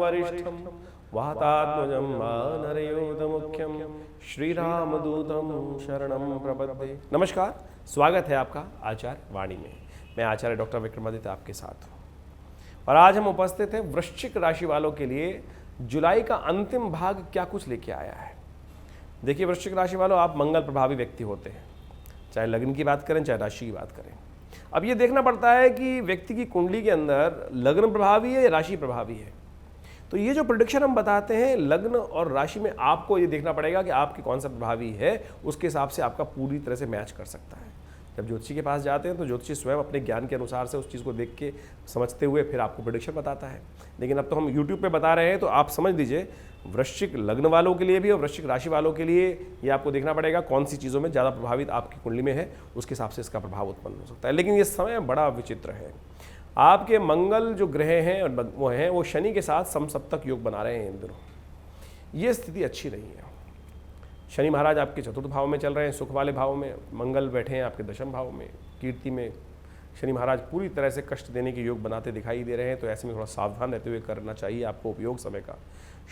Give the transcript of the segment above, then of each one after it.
वरिष्ठम वातात्मजं वानरयोधमुख्यम श्रीरामदूतं शरणं प्रपद्ये। नमस्कार, स्वागत है आपका आचार्य वाणी में। मैं आचार्य डॉक्टर विक्रमादित्य आपके साथ हूँ और आज हम उपस्थित हैं वृश्चिक राशि वालों के लिए जुलाई का अंतिम भाग क्या कुछ लेके आया है। देखिए वृश्चिक राशि वालों, आप मंगल प्रभावी व्यक्ति होते हैं, चाहे लग्न की बात करें चाहे राशि की बात करें। अब ये देखना पड़ता है कि व्यक्ति की कुंडली के अंदर लग्न प्रभावी है या राशि प्रभावी है। तो ये जो प्रेडिक्शन हम बताते हैं लग्न और राशि में, आपको ये देखना पड़ेगा कि आपके कौन सा प्रभावी है, उसके हिसाब से आपका पूरी तरह से मैच कर सकता है। जब ज्योतिषी के पास जाते हैं तो ज्योतिषी स्वयं अपने ज्ञान के अनुसार से उस चीज़ को देख के समझते हुए फिर आपको प्रेडिक्शन बताता है। लेकिन अब तो हम यूट्यूब पे बता रहे हैं, तो आप समझ लीजिए वृश्चिक लग्न वालों के लिए भी और वृश्चिक राशि वालों के लिए ये आपको देखना पड़ेगा कौन सी चीज़ों में ज़्यादा प्रभावित आपकी कुंडली में है, उसके हिसाब से इसका प्रभाव उत्पन्न हो सकता है। लेकिन ये समय बड़ा विचित्र है। आपके मंगल जो ग्रह हैं वो शनि के साथ समसप्तक योग बना रहे हैं इन दिनों। ये स्थिति अच्छी नहीं है। शनि महाराज आपके चतुर्थ भाव में चल रहे हैं, सुख वाले भाव में। मंगल बैठे हैं आपके दशम भाव में, कीर्ति में। शनि महाराज पूरी तरह से कष्ट देने के योग बनाते दिखाई दे रहे हैं, तो ऐसे में थोड़ा सावधान रहते हुए करना चाहिए आपको उपयोग समय का।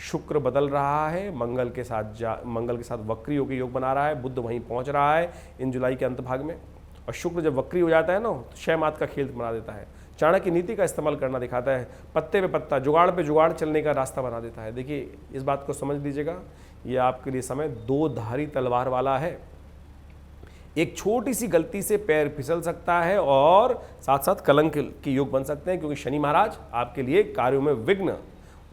शुक्र बदल रहा है, मंगल के साथ वक्री योग योग बना रहा है। बुध वहीं पहुंच रहा है इन जुलाई के अंत भाग में। और शुक्र जब वक्री हो जाता है ना, तो 6 मात का खेल बना देता है। चाणक्य नीति का इस्तेमाल करना दिखाता है, पत्ते पे पत्ता, जुगाड़ पे जुगाड़ चलने का रास्ता बना देता है। देखिए इस बात को समझ लीजिएगा, ये आपके लिए समय 2 धारी तलवार वाला है। एक छोटी सी गलती से पैर फिसल सकता है और साथ साथ कलंक के योग बन सकते हैं, क्योंकि शनि महाराज आपके लिए कार्यों में विघ्न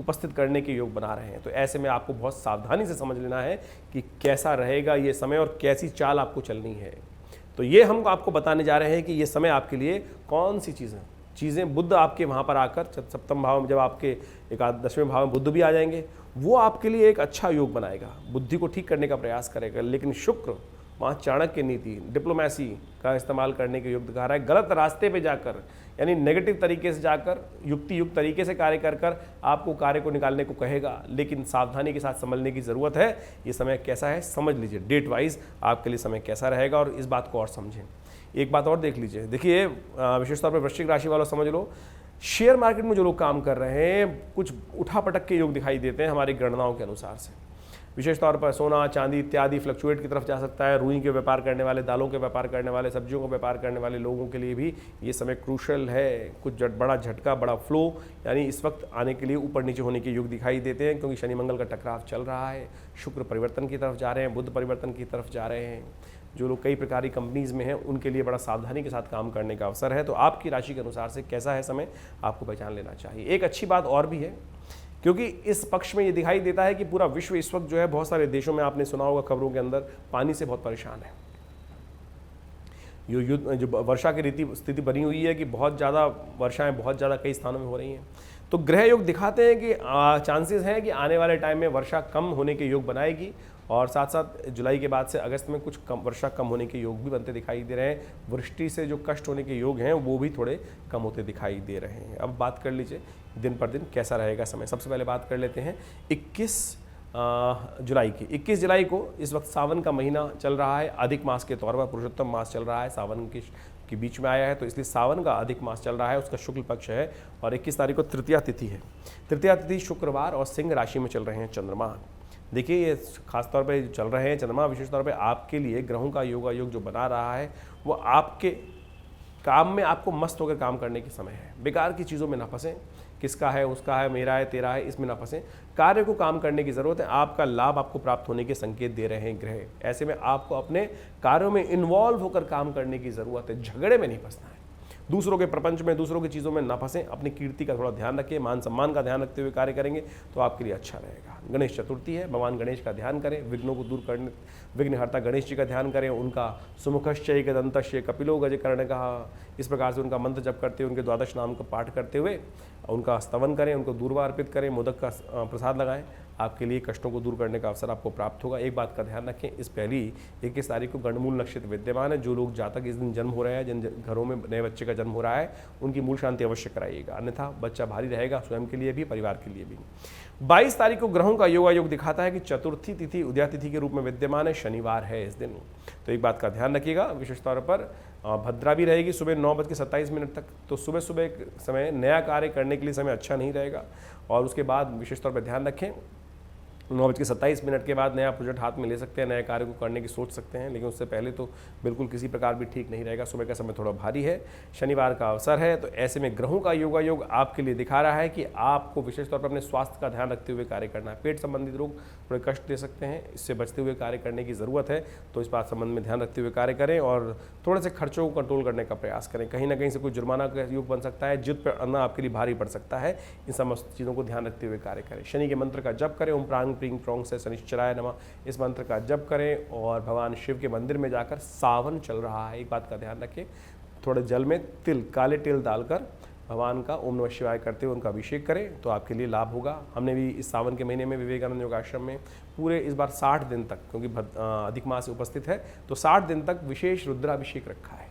उपस्थित करने के योग बना रहे हैं। तो ऐसे में आपको बहुत सावधानी से समझ लेना है कि कैसा रहेगा ये समय और कैसी चाल आपको चलनी है। तो ये हम आपको बताने जा रहे हैं कि ये समय आपके लिए कौन सी चीज़ें बुध आपके वहाँ पर आकर सप्तम भाव में, जब आपके 10वें भाव में बुध भी आ जाएंगे, वो आपके लिए एक अच्छा योग बनाएगा, बुद्धि को ठीक करने का प्रयास करेगा। लेकिन शुक्र वहाँ चाणक्य नीति, डिप्लोमेसी का इस्तेमाल करने के योग दिखा रहा है। गलत रास्ते पे जाकर, यानी नेगेटिव तरीके से जाकर, युक्ति युक्त तरीके से कार्य कर आपको कार्य को निकालने को कहेगा। लेकिन सावधानी के साथ समझने की ज़रूरत है। ये समय कैसा है समझ लीजिए, डेट वाइज आपके लिए समय कैसा रहेगा, और इस बात को और समझें। एक बात और देख लीजिए, देखिए विशेष तौर पर वृश्चिक राशि वालों समझ लो, शेयर मार्केट में जो लोग काम कर रहे हैं, कुछ उठापटक के योग दिखाई देते हैं हमारी गणनाओं के अनुसार से। विशेष तौर पर सोना चांदी इत्यादि फ्लक्चुएट की तरफ जा सकता है। रुई के व्यापार करने वाले, दालों के व्यापार करने वाले, सब्जियों का व्यापार करने वाले लोगों के लिए भी ये समय क्रूशल है। कुछ बड़ा झटका, बड़ा फ्लो, यानी इस वक्त आने के लिए ऊपर नीचे होने के योग दिखाई देते हैं, क्योंकि शनि मंगल का टकराव चल रहा है। शुक्र परिवर्तन की तरफ जा रहे हैं, बुध परिवर्तन की तरफ जा रहे हैं। जो लोग कई प्रकार की कंपनीज में हैं, उनके लिए बड़ा सावधानी के साथ काम करने का अवसर है। तो आपकी राशि के अनुसार से कैसा है समय, आपको पहचान लेना चाहिए। एक अच्छी बात और भी है, क्योंकि इस पक्ष में ये दिखाई देता है कि पूरा विश्व इस वक्त जो है, बहुत सारे देशों में आपने सुना होगा खबरों के अंदर, पानी से बहुत परेशान है। जो वर्षा की स्थिति बनी हुई है कि बहुत ज़्यादा वर्षाएं बहुत ज़्यादा कई स्थानों में हो रही हैं। तो ग्रह योग दिखाते हैं कि चांसेस हैं कि आने वाले टाइम में वर्षा कम होने के योग बनाएगी, और साथ साथ जुलाई के बाद से अगस्त में कुछ वर्षा कम होने के योग भी बनते दिखाई दे रहे हैं। वृष्टि से जो कष्ट होने के योग हैं वो भी थोड़े कम होते दिखाई दे रहे हैं। अब बात कर लीजिए दिन पर दिन कैसा रहेगा समय। सबसे पहले बात कर लेते हैं 21 जुलाई की। 21 जुलाई को इस वक्त सावन का महीना चल रहा है, अधिक मास के तौर पर पुरुषोत्तम मास चल रहा है, सावन के बीच में आया है, तो इसलिए सावन का अधिक मास चल रहा है, उसका शुक्ल पक्ष है। और 21 तारीख को तृतीया तिथि है। तृतीया तिथि शुक्रवार, और सिंह राशि में चल रहे हैं चंद्रमा। देखिए ये खासतौर पे चल रहे हैं चंद्रमा, विशेष तौर पे आपके लिए ग्रहों का योग जो बना रहा है, वो आपके काम में आपको मस्त होकर काम करने के समय है। बेकार की चीज़ों में ना फंसें, किसका है, उसका है, मेरा है, तेरा है, इसमें ना फंसें। कार्य को काम करने की ज़रूरत है। आपका लाभ आपको प्राप्त होने के संकेत दे रहे हैं ग्रह। ऐसे में आपको अपने कार्यों में इन्वॉल्व होकर काम करने की ज़रूरत है। झगड़े में नहीं फंसना है, दूसरों के प्रपंच में, दूसरों की चीज़ों में ना फंसें। अपनी कीर्ति का थोड़ा ध्यान रखें, मान सम्मान का ध्यान रखते हुए कार्य करेंगे तो आपके लिए अच्छा रहेगा। गणेश चतुर्थी है, भगवान गणेश का ध्यान करें, विघ्नों को दूर करने, विघ्नहर्ता गणेश जी का ध्यान करें। उनका सुमुखश्चय दंतश्चय कपिलो गजकर्ण का, इस प्रकार से उनका मंत्र जप करते हुए, उनके द्वादश नाम का पाठ करते हुए उनका स्तवन करें, उनको दूर्वा अर्पित करें, मोदक का प्रसाद लगाएं। आपके लिए कष्टों को दूर करने का अवसर आपको प्राप्त होगा। एक बात का ध्यान रखें, इस पहली 21 तारीख को गणमूल नक्षत्र विद्यमान है। जो लोग जातक इस दिन जन्म हो रहे हैं, जिन घरों में नए बच्चे का जन्म हो रहा है, उनकी मूल शांति अवश्य कराइएगा, अन्यथा बच्चा भारी रहेगा, स्वयं के लिए भी, परिवार के लिए भी। 22 तारीख को ग्रहों का योग दिखाता है कि चतुर्थी तिथि उदया तिथि के रूप में विद्यमान है, शनिवार है इस दिन। तो एक बात का ध्यान रखिएगा, विशेष तौर पर भद्रा भी रहेगी सुबह 9:27 तक। तो सुबह सुबह एक समय नया कार्य करने के लिए समय अच्छा नहीं रहेगा। और उसके बाद विशेष तौर पर ध्यान रखें, 9:27 के बाद नया प्रोजेक्ट हाथ में ले सकते हैं, नए कार्य को करने की सोच सकते हैं, लेकिन उससे पहले तो बिल्कुल किसी प्रकार भी ठीक नहीं रहेगा। सुबह का समय थोड़ा भारी है, शनिवार का अवसर है, तो ऐसे में ग्रहों का योगायोग आपके लिए दिखा रहा है कि आपको विशेष तौर पर अपने स्वास्थ्य का ध्यान रखते हुए कार्य करना है। पेट संबंधित रोग थोड़े कष्ट दे सकते हैं, इससे बचते हुए कार्य करने की ज़रूरत है। तो इस बात संबंध में ध्यान रखते हुए कार्य करें और थोड़े से खर्चों को कंट्रोल करने का प्रयास करें। कहीं ना कहीं से कोई जुर्माना का योग बन सकता है, जिद पर आना आपके लिए भारी पड़ सकता है। इन समस्त चीज़ों को ध्यान रखते हुए कार्य करें। शनि के मंत्र का जप करें, ओम प्रांग प्रींग प्रोंग से शनिश्चराय नमः, इस मंत्र का जप करें। और भगवान शिव के मंदिर में जाकर, सावन चल रहा है, एक बात का ध्यान रखें, थोड़े जल में तिल, काले तिल डालकर भगवान का ओम नमः शिवाय करते हुए उनका अभिषेक करें, तो आपके लिए लाभ होगा। हमने भी इस सावन के महीने में विवेकानंद योगाश्रम में पूरे इस बार 60 दिन तक, क्योंकि अधिक मास उपस्थित है, तो 60 दिन तक विशेष रुद्राभिषेक रखा है।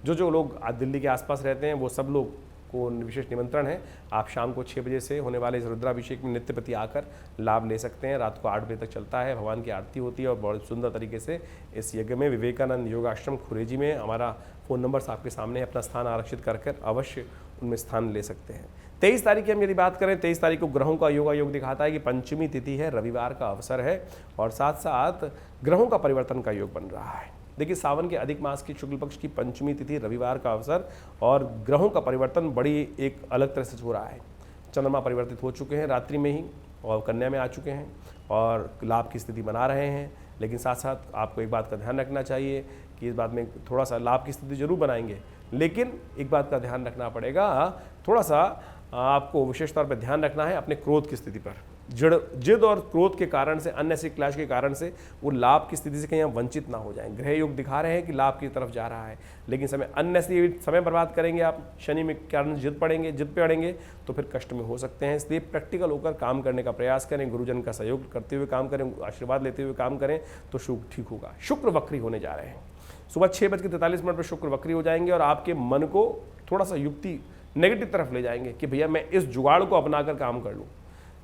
जो लोग दिल्ली के आसपास रहते हैं वो सब लोग को विशेष निमंत्रण है। आप शाम को 6 बजे से होने वाले इस रुद्राभिषेक में नित्य प्रति आकर लाभ ले सकते हैं। रात को 8 बजे तक चलता है, भगवान की आरती होती है और बहुत सुंदर तरीके से इस यज्ञ में विवेकानंद योगाश्रम खुरेजी में, हमारा फ़ोन नंबर्स आपके सामने, अपना स्थान आरक्षित कर अवश्य उनमें स्थान ले सकते हैं। 23 तारीख की हम यदि बात करें, 23 तारीख को ग्रहों का योग दिखाता है कि पंचमी तिथि है, रविवार का अवसर है और साथ साथ ग्रहों का परिवर्तन का योग बन रहा है। देखिए, सावन के अधिक मास की शुक्ल पक्ष की पंचमी तिथि, रविवार का अवसर और ग्रहों का परिवर्तन बड़ी एक अलग तरह से हो रहा है। चंद्रमा परिवर्तित हो चुके हैं रात्रि में ही और कन्या में आ चुके हैं और लाभ की स्थिति बना रहे हैं। लेकिन साथ साथ आपको एक बात का ध्यान रखना चाहिए कि इस बात में थोड़ा सा लाभ की स्थिति जरूर बनाएंगे, लेकिन एक बात का ध्यान रखना पड़ेगा, थोड़ा सा आपको विशेष तौर पर ध्यान रखना है अपने क्रोध की स्थिति पर। जिद और क्रोध के कारण से, अन्य से क्लैश के कारण से वो लाभ की स्थिति से कहीं हम वंचित ना हो जाएं। ग्रह योग दिखा रहे हैं कि लाभ की तरफ जा रहा है, लेकिन समय अन्य से समय बर्बाद करेंगे आप, शनि में कारण जिद पे अड़ेंगे तो फिर कष्ट में हो सकते हैं। इसलिए प्रैक्टिकल होकर काम करने का प्रयास करें, गुरुजन का सहयोग करते हुए काम करें, आशीर्वाद लेते हुए काम करें तो ठीक होगा। शुक्र वक्री होने जा रहे हैं, सुबह 6:43 पर शुक्र वक्री हो जाएंगे और आपके मन को थोड़ा सा युक्ति नेगेटिव तरफ ले जाएंगे कि भैया मैं इस जुगाड़ को अपनाकर काम कर लूँ।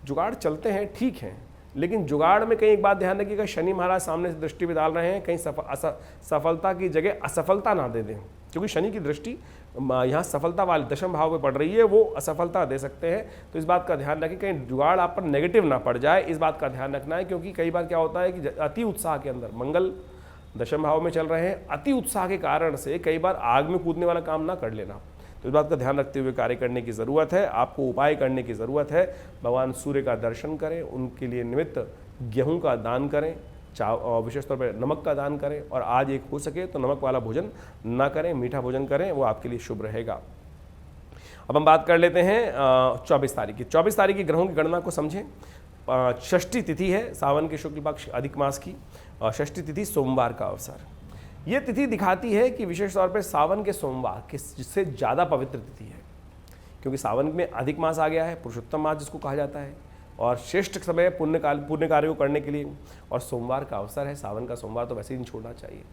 जुगाड़ चलते हैं, ठीक है, लेकिन जुगाड़ में कहीं एक बात ध्यान रखिएगा, शनि महाराज सामने से दृष्टि भी डाल रहे हैं, कहीं सफलता की जगह असफलता ना दे दें, क्योंकि शनि की दृष्टि यहाँ सफलता वाले दशम भाव में पड़ रही है, वो असफलता दे सकते हैं। तो इस बात का ध्यान रखें, कहीं जुगाड़ आप पर नेगेटिव ना पड़ जाए, इस बात का ध्यान रखना है। क्योंकि कई बार क्या होता है कि अति उत्साह के अंदर, मंगल दशम भाव में चल रहे हैं, अति उत्साह के कारण से कई बार आग में कूदने वाला काम ना कर लेना। तो इस बात का ध्यान रखते हुए कार्य करने की ज़रूरत है, आपको उपाय करने की ज़रूरत है। भगवान सूर्य का दर्शन करें, उनके लिए निमित्त गेहूं का दान करें, विशेष तौर पर नमक का दान करें, और आज एक हो सके तो नमक वाला भोजन ना करें, मीठा भोजन करें, वो आपके लिए शुभ रहेगा। अब हम बात कर लेते हैं 24 तारीख की। 24 तारीख की ग्रहों की गणना को समझें। षष्ठी तिथि है सावन के शुक्ल पक्ष अधिक मास की, षष्ठी तिथि सोमवार का अवसर। ये तिथि दिखाती है कि विशेष तौर पर सावन के सोमवार किससे ज़्यादा पवित्र तिथि है, क्योंकि सावन में अधिक मास आ गया है, पुरुषोत्तम मास जिसको कहा जाता है, और श्रेष्ठ समय पुण्य कार्य को करने के लिए, और सोमवार का अवसर है। सावन का सोमवार तो वैसे ही नहीं छोड़ना चाहिए।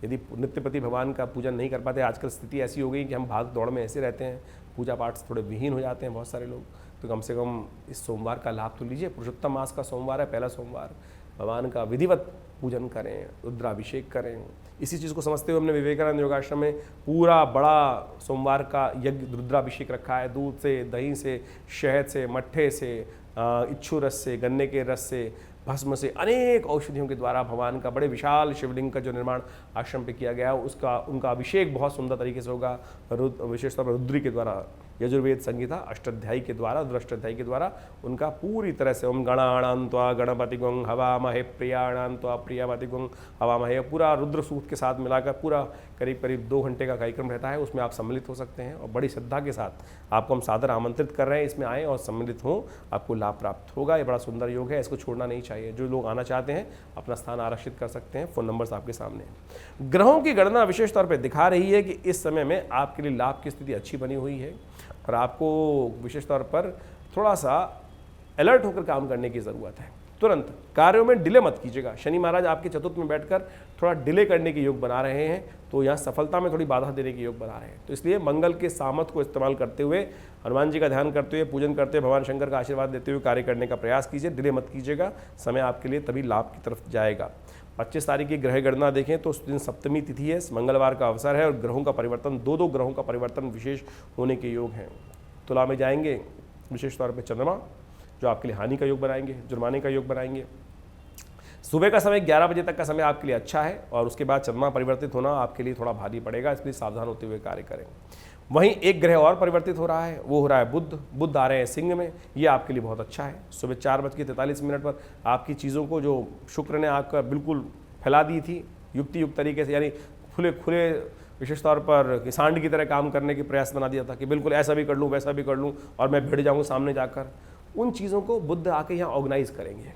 यदि नित्यपति भगवान का पूजन नहीं कर पाते, आजकल स्थिति ऐसी हो गई कि हम भाग दौड़ में ऐसे रहते हैं, पूजा पाठ से थोड़े विहीन हो जाते हैं बहुत सारे लोग, तो कम से कम इस सोमवार का लाभ तो लीजिए। पुरुषोत्तम मास का सोमवार है, पहला सोमवार, भगवान का विधिवत पूजन करें, रुद्राभिषेक करें। इसी चीज़ को समझते हुए हमने विवेकानंद योगाश्रम में पूरा बड़ा सोमवार का यज्ञ रुद्राभिषेक रखा है। दूध से, दही से, शहद से, मट्ठे से, इच्छू रस से, गन्ने के रस से, भस्म से, अनेक औषधियों के द्वारा भगवान का बड़े विशाल शिवलिंग का जो निर्माण आश्रम पे किया गया है, उनका अभिषेक बहुत सुंदर तरीके से होगा। विशेष तौर पर रुद्री के द्वारा, यजुर्वेद संहिता अष्टाध्यायी के द्वारा, रुद्राष्टाध्यायी के द्वारा उनका पूरी तरह से ओम गणाणां त्वा गणपति गुं हवामहे प्रियाणां त्वा प्रियपति गुं हवामहे, पूरा रुद्र सूक्त के साथ मिलाकर पूरा करीब 2 घंटे का कार्यक्रम रहता है। उसमें आप सम्मिलित हो सकते हैं और बड़ी श्रद्धा के साथ आपको हम सादर आमंत्रित कर रहे हैं, इसमें आएँ और सम्मिलित हों, आपको लाभ प्राप्त होगा। ये बड़ा सुंदर योग है, इसको छोड़ना नहीं चाहिए। जो लोग आना चाहते हैं अपना स्थान आरक्षित कर सकते हैं, फ़ोन नंबर्स आपके सामने हैं। ग्रहों की गणना विशेष तौर पर दिखा रही है कि इस समय में आपके लिए लाभ की स्थिति अच्छी बनी हुई है और आपको विशेष तौर पर थोड़ा सा अलर्ट होकर काम करने की ज़रूरत है। तुरंत कार्यों में डिले मत कीजिएगा। शनि महाराज आपके चतुर्थ में बैठकर थोड़ा डिले करने के योग बना रहे हैं, तो यहाँ सफलता में थोड़ी बाधा देने के योग बना रहे हैं। तो इसलिए मंगल के सामर्थ को इस्तेमाल करते हुए, हनुमान जी का ध्यान करते हुए, पूजन करते हुए, भगवान शंकर का आशीर्वाद देते हुए कार्य करने का प्रयास कीजिए। डिले मत कीजिएगा, समय आपके लिए तभी लाभ की तरफ जाएगा। 25 तारीख की ग्रह गणना देखें तो उस दिन सप्तमी तिथि है, मंगलवार का अवसर है और ग्रहों का परिवर्तन, दो ग्रहों का परिवर्तन विशेष होने के योग हैं। तुला में जाएंगे, विशेष तौर पर चंद्रमा जो आपके लिए हानि का योग बनाएंगे, जुर्माने का योग बनाएंगे। सुबह का समय 11 बजे तक का समय आपके लिए अच्छा है और उसके बाद चंद्रमा परिवर्तित होना आपके लिए थोड़ा भारी पड़ेगा, इसलिए सावधान होते हुए कार्य करें। वहीं एक ग्रह और परिवर्तित हो रहा है, वो हो रहा है बुध आ रहे हैं सिंह में, ये आपके लिए बहुत अच्छा है। सुबह 4:43 पर आपकी चीज़ों को जो शुक्र ने आकर बिल्कुल फैला दी थी युक्त तरीके से, यानी खुले विशेष तौर पर सांड की तरह काम करने के प्रयास बना दिया था कि बिल्कुल ऐसा भी कर लूँ वैसा भी कर लूँ और मैं भिड़ जाऊँ सामने जाकर, उन चीज़ों को बुध आके यहाँ ऑर्गेनाइज करेंगे,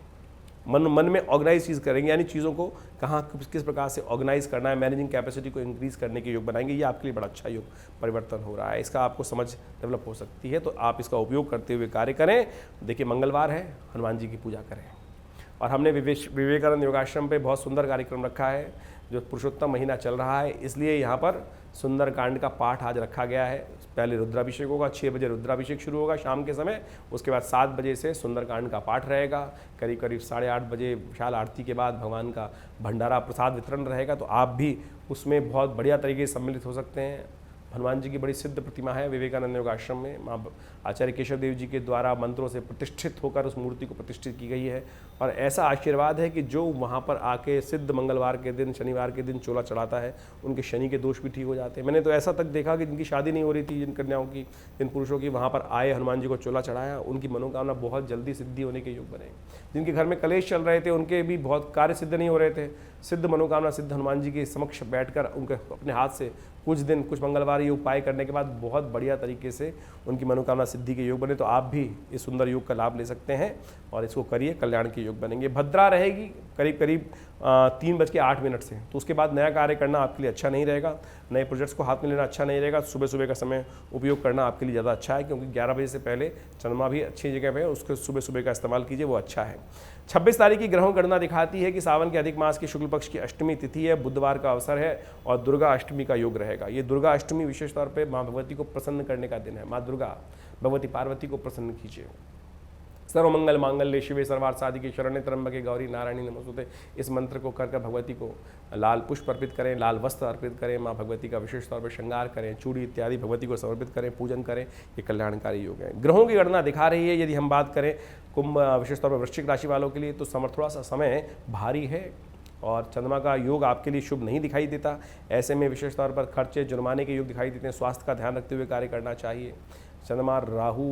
मन में ऑर्गेनाइज चीज़ करेंगे, यानी चीज़ों को कहाँ किस प्रकार से ऑर्गेनाइज करना है, मैनेजिंग कैपेसिटी को इंक्रीज करने के योग बनाएंगे। ये आपके लिए बड़ा अच्छा योग परिवर्तन हो रहा है, इसका आपको समझ डेवलप हो सकती है, तो आप इसका उपयोग करते हुए कार्य करें। देखिए मंगलवार है, हनुमान जी की पूजा करें। और हमने विवेकानंद योगाश्रम पे बहुत सुंदर कार्यक्रम रखा है, जो पुरुषोत्तम महीना चल रहा है, इसलिए यहाँ पर सुंदरकांड का पाठ आज रखा गया है। पहले रुद्राभिषेक होगा, 6 बजे रुद्राभिषेक शुरू होगा शाम के समय, उसके बाद 7 बजे से सुंदरकांड का पाठ रहेगा। करीब 8:30 बजे विशाल आरती के बाद भगवान का भंडारा प्रसाद वितरण रहेगा, तो आप भी उसमें बहुत बढ़िया तरीके से सम्मिलित हो सकते हैं। हनुमान जी की बड़ी सिद्ध प्रतिमा है विवेकानंद योग आश्रम में, माँ आचार्य केशव देव जी के द्वारा मंत्रों से प्रतिष्ठित होकर उस मूर्ति को प्रतिष्ठित की गई है। और ऐसा आशीर्वाद है कि जो वहाँ पर आके सिद्ध मंगलवार के दिन, शनिवार के दिन चोला चढ़ाता है, उनके शनि के दोष भी ठीक हो जाते हैं। मैंने तो ऐसा तक देखा कि जिनकी शादी नहीं हो रही थी, जिन कन्याओं की, जिन पुरुषों की, वहाँ पर आए हनुमान जी को चोला चढ़ाया, उनकी मनोकामना बहुत जल्दी सिद्धि होने के योग बने। जिनके घर में कलेश चल रहे थे, उनके भी बहुत कार्य सिद्ध नहीं हो रहे थे, सिद्ध मनोकामना सिद्ध हनुमान जी के समक्ष बैठकर उनके अपने हाथ से कुछ मंगलवार ये उपाय करने के बाद बहुत बढ़िया तरीके से उनकी मनोकामना सिद्धि के योग बने। तो आप भी इस सुंदर योग का लाभ ले सकते हैं और इसको करिए, कल्याण के योग बनेंगे। भद्रा रहेगी करीब 3:08 से, तो उसके बाद नया कार्य करना आपके लिए अच्छा नहीं रहेगा, नए प्रोजेक्ट्स को हाथ में लेना अच्छा नहीं रहेगा। सुबह का समय उपयोग करना आपके लिए ज़्यादा अच्छा है, क्योंकि 11 बजे से पहले चंद्रमा भी अच्छी जगह पे है, उसके सुबह का इस्तेमाल कीजिए, वो अच्छा है। 26 तारीख की ग्रहों गणना दिखाती है कि सावन के अधिक मास की शुक्ल पक्ष की अष्टमी तिथि है, बुधवार का अवसर है और दुर्गा अष्टमी का योग रहेगा। ये दुर्गा अष्टमी विशेष तौर पर माँ भगवती को प्रसन्न करने का दिन है। माँ दुर्गा भगवती पार्वती को प्रसन्न कीजिए। सर्वमंगल मांगल्ये शिवे सर्वार्थ साधिके शरण्ये त्र्यंबके गौरी नारायणी नमोस्तुते, इस मंत्र को कर भगवती को लाल पुष्प अर्पित करें, लाल वस्त्र अर्पित करें, माँ भगवती का विशेष तौर पर श्रृंगार करें, चूड़ी इत्यादि भगवती को समर्पित करें, पूजन करें। ये कल्याणकारी योग है। ग्रहों की गणना दिखा रही है, यदि हम बात करें कुंभ विशेष तौर पर वृश्चिक राशि वालों के लिए, तो थोड़ा सा समय भारी है और चंद्रमा का योग आपके लिए शुभ नहीं दिखाई देता। ऐसे में विशेष तौर पर खर्चे, जुर्माने के योग दिखाई देते हैं। स्वास्थ्य का ध्यान रखते हुए कार्य करना चाहिए। चंद्रमा, राहु,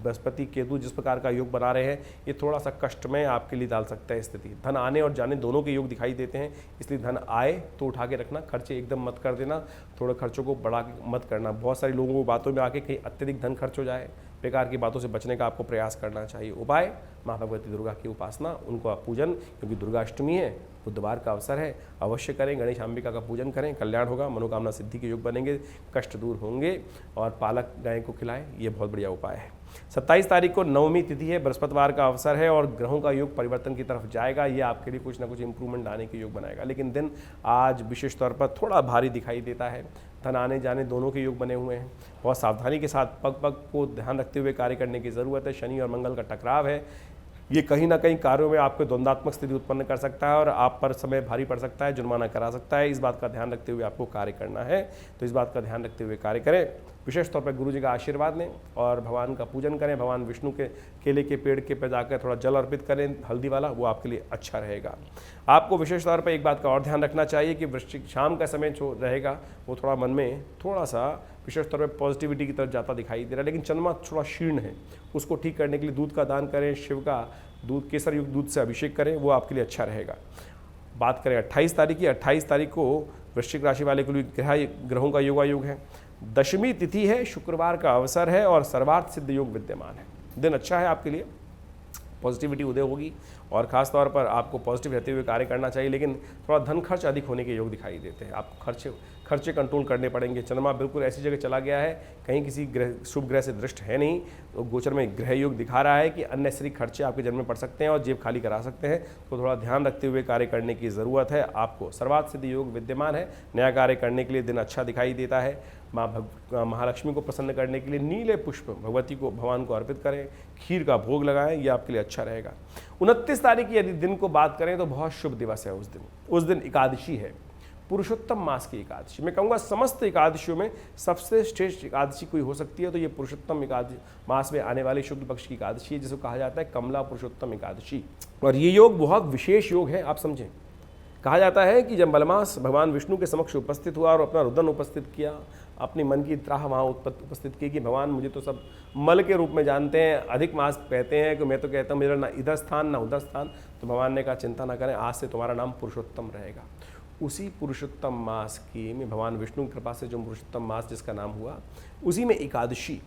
बृहस्पति, केतु जिस प्रकार का योग बना रहे हैं, ये थोड़ा सा कष्ट में आपके लिए डाल सकता है स्थिति। धन आने और जाने दोनों के योग दिखाई देते हैं, इसलिए धन आए तो उठा के रखना, खर्चे एकदम मत कर देना, थोड़े खर्चों को बढ़ा के मत करना। बहुत सारे लोगों को बातों में आके कहीं अत्यधिक धन खर्च हो जाए, बेकार की बातों से बचने का आपको प्रयास करना चाहिए। उपाय माँ भगवती दुर्गा की उपासना, उनको आप पूजन, क्योंकि दुर्गा अष्टमी है, बुधवार का अवसर है, अवश्य करें। गणेश अंबिका का पूजन करें, कल्याण होगा, मनोकामना सिद्धि के योग बनेंगे, कष्ट दूर होंगे। और पालक गाय को खिलाएं, ये बहुत बढ़िया उपाय है। 27 तारीख को नवमी तिथि है, बृहस्पतिवार का अवसर है और ग्रहों का योग परिवर्तन की तरफ जाएगा। ये आपके लिए कुछ ना कुछ इंप्रूवमेंट आने के योग बनाएगा, लेकिन दिन आज विशेष तौर पर थोड़ा भारी दिखाई देता है। धन आने जाने दोनों के योग बने हुए हैं। बहुत सावधानी के साथ पग को ध्यान रखते हुए कार्य करने की ज़रूरत है। शनि और मंगल का टकराव है, ये कहीं ना कहीं कार्यों में आपको द्वंद्वात्मक स्थिति उत्पन्न कर सकता है और आप पर समय भारी पड़ सकता है, जुर्माना करा सकता है। इस बात का ध्यान रखते हुए आपको कार्य करना है, तो इस बात का ध्यान रखते हुए कार्य करें। विशेष तौर पर गुरु जी का आशीर्वाद लें और भगवान का पूजन करें। भगवान विष्णु के केले के पेड़ के पे जाकर थोड़ा जल अर्पित करें, हल्दी वाला, वो आपके लिए अच्छा रहेगा। आपको विशेष तौर पर एक बात का और ध्यान रखना चाहिए कि वृश्चिक शाम का समय जो रहेगा वो थोड़ा मन में थोड़ा सा विशेष तौर पर पॉजिटिविटी की तरफ जाता दिखाई दे रहा है, लेकिन चंद्रमा थोड़ा क्षीण है, उसको ठीक करने के लिए दूध का दान करें, शिव का दूध, केसर युक्त दूध से अभिषेक करें, वो आपके लिए अच्छा रहेगा। बात करें 28 तारीख की, 28 तारीख को वृश्चिक राशि वाले के लिए ग्रहों का योगायोग है। दशमी तिथि है, शुक्रवार का अवसर है और सर्वार्थ सिद्ध योग विद्यमान है। दिन अच्छा है आपके लिए, पॉजिटिविटी उदय होगी और खास तौर पर आपको पॉजिटिव रहते हुए कार्य करना चाहिए, लेकिन थोड़ा धन खर्च अधिक होने के योग दिखाई देते हैं। आपको खर्चे कंट्रोल करने पड़ेंगे। चंद्रमा बिल्कुल ऐसी जगह चला गया है, कहीं किसी ग्रह शुभ ग्रह से दृष्ट है नहीं, तो गोचर में ग्रह योग दिखा रहा है कि अननेसेसरी खर्चे आपके जन्म में पड़ सकते हैं और जेब खाली करा सकते हैं। तो थोड़ा ध्यान रखते हुए कार्य करने की ज़रूरत है आपको। सर्वार्थ सिद्धि योग विद्यमान है, नया कार्य करने के लिए दिन अच्छा दिखाई देता है। महालक्ष्मी को प्रसन्न करने के लिए नीले पुष्प भगवान को अर्पित करें, खीर का भोग लगाएं, ये आपके लिए अच्छा रहेगा। 29 तारीख की यदि दिन को बात करें तो बहुत शुभ दिवस है। उस दिन एकादशी है, पुरुषोत्तम मास की एकादशी। मैं कहूँगा समस्त एकादशियों में सबसे श्रेष्ठ एकादशी कोई हो सकती है तो ये पुरुषोत्तम एकादशी मास में आने वाली शुक्ल पक्ष की एकादशी है, जिसको कहा जाता है कमला पुरुषोत्तम एकादशी। और ये योग बहुत विशेष योग है, आप समझें। कहा जाता है कि जब मलमास भगवान विष्णु के समक्ष उपस्थित हुआ और अपना रुदन उपस्थित किया, अपनी मन की त्राह वहाँ उपस्थित की कि भगवान मुझे तो सब मल के रूप में जानते हैं, अधिक मास कहते हैं कि मैं तो कहता हूँ मेरा ना इधर स्थान ना उधर स्थान। तो भगवान ने कहा चिंता ना करें, आज से तुम्हारा नाम पुरुषोत्तम रहेगा। उसी पुरुषोत्तम मास की में भगवान विष्णु की कृपा से जो पुरुषोत्तम मास जिसका नाम हुआ, उसी में एकादशी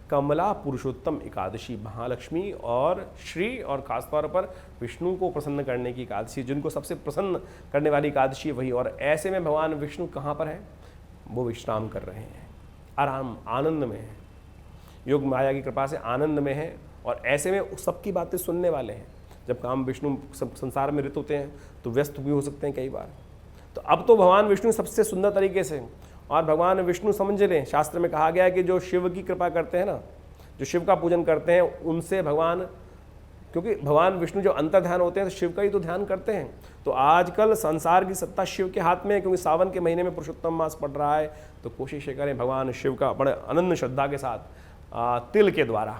कमला पुरुषोत्तम एकादशी, महालक्ष्मी और श्री और खासतौर पर विष्णु को प्रसन्न करने की एकादशी, जिनको सबसे प्रसन्न करने वाली एकादशी वही। और ऐसे में भगवान विष्णु कहाँ पर है? वो विश्राम कर रहे हैं, आराम आनंद में है, योग माया की कृपा से आनंद में है। और ऐसे में सबकी बातें सुनने वाले हैं। जब काम विष्णु संसार में ऋत होते हैं तो व्यस्त भी हो सकते हैं कई बार। तो अब तो भगवान विष्णु सबसे सुंदर तरीके से, और भगवान विष्णु समझ लें, शास्त्र में कहा गया है कि जो शिव की कृपा करते हैं ना, जो शिव का पूजन करते हैं, उनसे भगवान, क्योंकि भगवान विष्णु जो अंतर ध्यान होते हैं तो शिव का ही तो ध्यान करते हैं। तो आजकल संसार की सत्ता शिव के हाथ में है, क्योंकि सावन के महीने में पुरुषोत्तम मास पड़ रहा है। तो कोशिश ये करें भगवान शिव का बड़े अनन्य श्रद्धा के साथ तिल के द्वारा,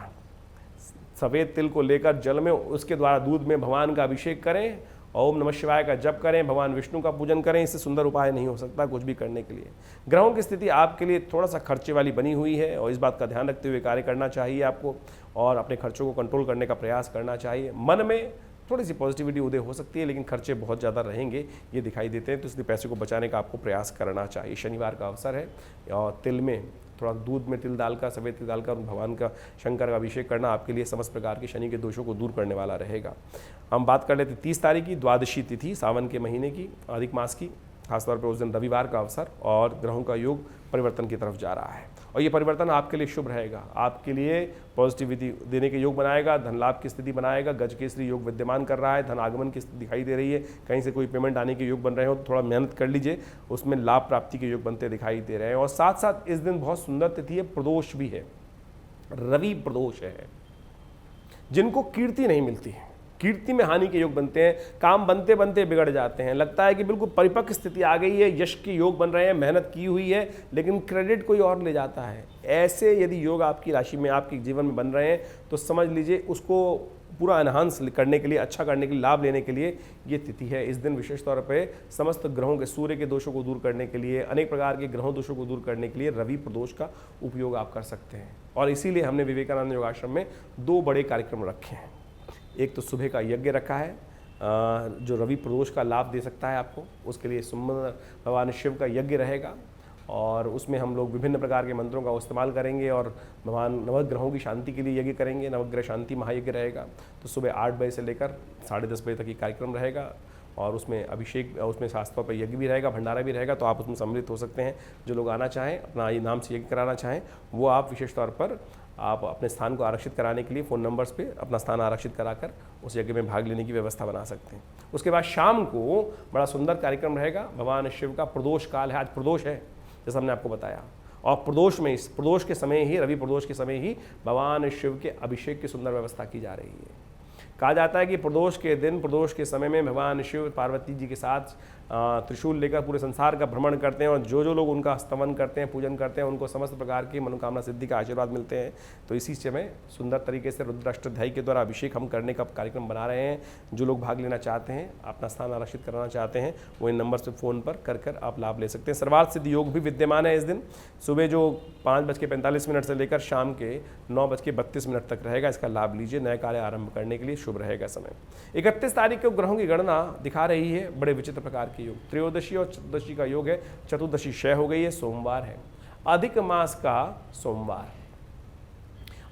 सफ़ेद तिल को लेकर जल में, उसके द्वारा दूध में भगवान का अभिषेक करें, ओम नमः शिवाय का जप करें, भगवान विष्णु का पूजन करें। इससे सुंदर उपाय नहीं हो सकता कुछ भी करने के लिए। ग्रहों की स्थिति आपके लिए थोड़ा सा खर्चे वाली बनी हुई है और इस बात का ध्यान रखते हुए कार्य करना चाहिए आपको, और अपने खर्चों को कंट्रोल करने का प्रयास करना चाहिए। मन में थोड़ी सी पॉजिटिविटी उदय हो सकती है, लेकिन खर्चे बहुत ज़्यादा रहेंगे ये दिखाई देते हैं, तो इसलिए पैसे को बचाने का आपको प्रयास करना चाहिए। शनिवार का अवसर है और तिल में थोड़ा दूध में तिल डालकर, सफ़ेद तिल डालकर भगवान का, शंकर का अभिषेक करना आपके लिए समस्त प्रकार के शनि के दोषों को दूर करने वाला रहेगा। हम बात कर लेते 30 तारीख की, द्वादशी तिथि सावन के महीने की, अधिक मास की, खासतौर पर उस दिन रविवार का अवसर, और ग्रहों का योग परिवर्तन की तरफ जा रहा है। और ये परिवर्तन आपके लिए शुभ रहेगा, आपके लिए पॉजिटिविटी देने के योग बनाएगा, धन लाभ की स्थिति बनाएगा। गज केसरी योग विद्यमान कर रहा है, धन आगमन की स्थिति दिखाई दे रही है। कहीं से कोई पेमेंट आने के योग बन रहे हो तो थोड़ा मेहनत कर लीजिए, उसमें लाभ प्राप्ति के योग बनते दिखाई दे रहे हैं। और साथ साथ इस दिन बहुत सुंदर तिथि है, प्रदोष भी है, रवि प्रदोष है। जिनको कीर्ति नहीं मिलती है, कीर्ति में हानि के योग बनते हैं, काम बनते बनते बिगड़ जाते हैं, लगता है कि बिल्कुल परिपक्व स्थिति आ गई है, यश के योग बन रहे हैं, मेहनत की हुई है, लेकिन क्रेडिट कोई और ले जाता है। ऐसे यदि योग आपकी राशि में, आपके जीवन में बन रहे हैं तो समझ लीजिए उसको पूरा एनहांस करने के लिए, अच्छा करने के लिए, लाभ लेने के लिए ये तिथि है। इस दिन विशेष तौर पे समस्त ग्रहों के, सूर्य के दोषों को दूर करने के लिए, अनेक प्रकार के ग्रहों दोषों को दूर करने के लिए रवि प्रदोष का उपयोग आप कर सकते हैं। और इसीलिए हमने विवेकानंद योगाश्रम में 2 बड़े कार्यक्रम रखे हैं। एक तो सुबह का यज्ञ रखा है जो रवि प्रदोष का लाभ दे सकता है आपको, उसके लिए सुंदर भगवान शिव का यज्ञ रहेगा, और उसमें हम लोग विभिन्न प्रकार के मंत्रों का इस्तेमाल करेंगे और भगवान नवग्रहों की शांति के लिए यज्ञ करेंगे। नवग्रह शांति महायज्ञ रहेगा। तो सुबह 8 बजे से लेकर 10:30 बजे तक ये कार्यक्रम रहेगा, और उसमें अभिषेक, उसमें शास्त्रों पर यज्ञ भी रहेगा, भंडारा भी रहेगा। तो आप उसमें सम्मिलित हो सकते हैं। जो लोग आना चाहें, अपना ये नाम से यज्ञ कराना चाहें, वो आप विशेष तौर पर आप अपने स्थान को आरक्षित कराने के लिए फ़ोन नंबर्स पे अपना स्थान आरक्षित कराकर उस यज्ञ में भाग लेने की व्यवस्था बना सकते हैं। उसके बाद शाम को बड़ा सुंदर कार्यक्रम रहेगा। भगवान शिव का प्रदोष काल है, आज प्रदोष है जैसा हमने आपको बताया, और प्रदोष में, इस प्रदोष के समय ही, रवि प्रदोष के समय ही भगवान शिव के अभिषेक की सुंदर व्यवस्था की जा रही है। कहा जाता है कि प्रदोष के दिन, प्रदोष के समय में भगवान शिव पार्वती जी के साथ त्रिशूल लेकर पूरे संसार का भ्रमण करते हैं, और जो जो लोग उनका स्तवन करते हैं, पूजन करते हैं, उनको समस्त प्रकार की मनोकामना सिद्धि का आशीर्वाद मिलते हैं। तो इसी समय सुंदर तरीके से रुद्राष्टध्यायी के द्वारा अभिषेक हम करने का कार्यक्रम बना रहे हैं। जो लोग भाग लेना चाहते हैं, अपना स्थान आरक्षित कराना चाहते हैं, वो इन नंबर से फ़ोन पर कर आप लाभ ले सकते हैं। सर्वार्थ सिद्धि योग भी विद्यमान है इस दिन। सुबह जो 5:45 से लेकर शाम के 9:32 तक रहेगा, इसका लाभ लीजिए। नए कार्य आरंभ करने के लिए शुभ रहेगा समय। 31 तारीख को ग्रहों की गणना दिखा रही है बड़े विचित्र प्रकार के योग। त्रयोदशी और चतुर्दशी का योग है, चतुर्दशी क्षय हो गई है, सोमवार है, अधिक मास का सोमवार।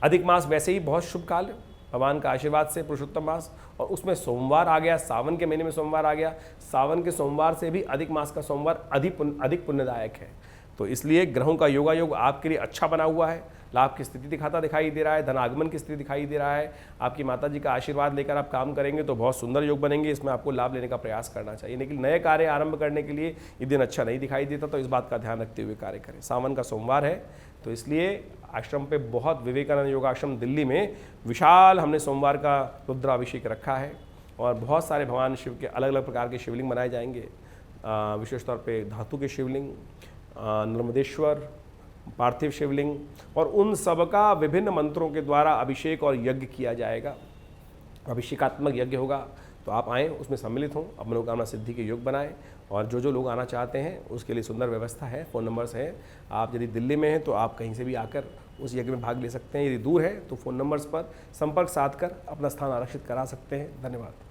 अधिक मास वैसे ही बहुत शुभ काल है, भगवान का आशीर्वाद से पुरुषोत्तम मास, और उसमें सोमवार आ गया, सावन के महीने में सोमवार आ गया। सावन के सोमवार से भी अधिक मास का सोमवार अधिक पुण्यदायक है। तो इसलिए ग्रहों का योगायोग आपके लिए अच्छा बना हुआ है। लाभ की स्थिति दिखाई दे रहा है, धन आगमन की स्थिति दिखाई दे रहा है। आपकी माता जी का आशीर्वाद लेकर आप काम करेंगे तो बहुत सुंदर योग बनेंगे। इसमें आपको लाभ लेने का प्रयास करना चाहिए, लेकिन नए कार्य आरंभ करने के लिए ये दिन अच्छा नहीं दिखाई देता, तो इस बात का ध्यान रखते हुए कार्य करें। सावन का सोमवार है, तो इसलिए आश्रम पे बहुत, विवेकानंद योगाश्रम दिल्ली में विशाल हमने सोमवार का रुद्राभिषेक रखा है, और बहुत सारे भगवान शिव के अलग अलग प्रकार के शिवलिंग बनाए जाएंगे। विशेष तौर पे धातु के शिवलिंग, नर्मदेश्वर, पार्थिव शिवलिंग, और उन सब का विभिन्न मंत्रों के द्वारा अभिषेक और यज्ञ किया जाएगा। अभिषेकात्मक यज्ञ होगा, तो आप आएँ, उसमें सम्मिलित हों, अब मनोकामना सिद्धि के योग बनाएं। और जो लोग आना चाहते हैं उसके लिए सुंदर व्यवस्था है, फ़ोन नंबर्स हैं। आप यदि दिल्ली में हैं तो आप कहीं से भी आकर उस यज्ञ में भाग ले सकते हैं। यदि दूर है तो फ़ोन नंबर्स पर संपर्क साधकर अपना स्थान आरक्षित करा सकते हैं। धन्यवाद।